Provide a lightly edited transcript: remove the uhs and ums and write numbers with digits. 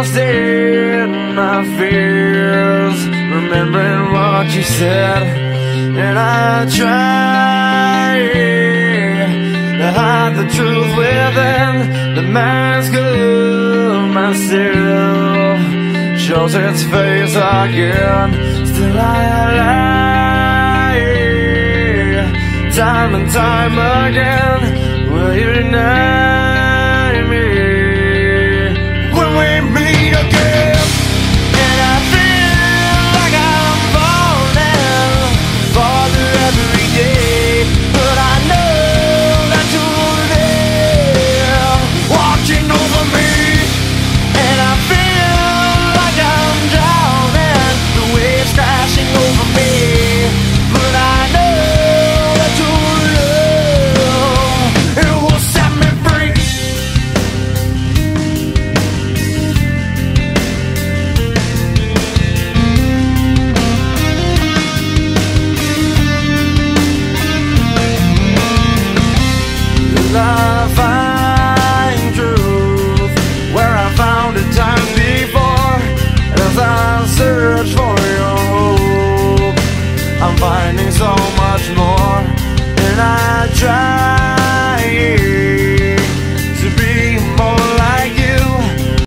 lost in my fears, remembering what you said. And I try to hide the truth within the mask of myself. Shows its face again. Still I lie, time and time again. Will you now?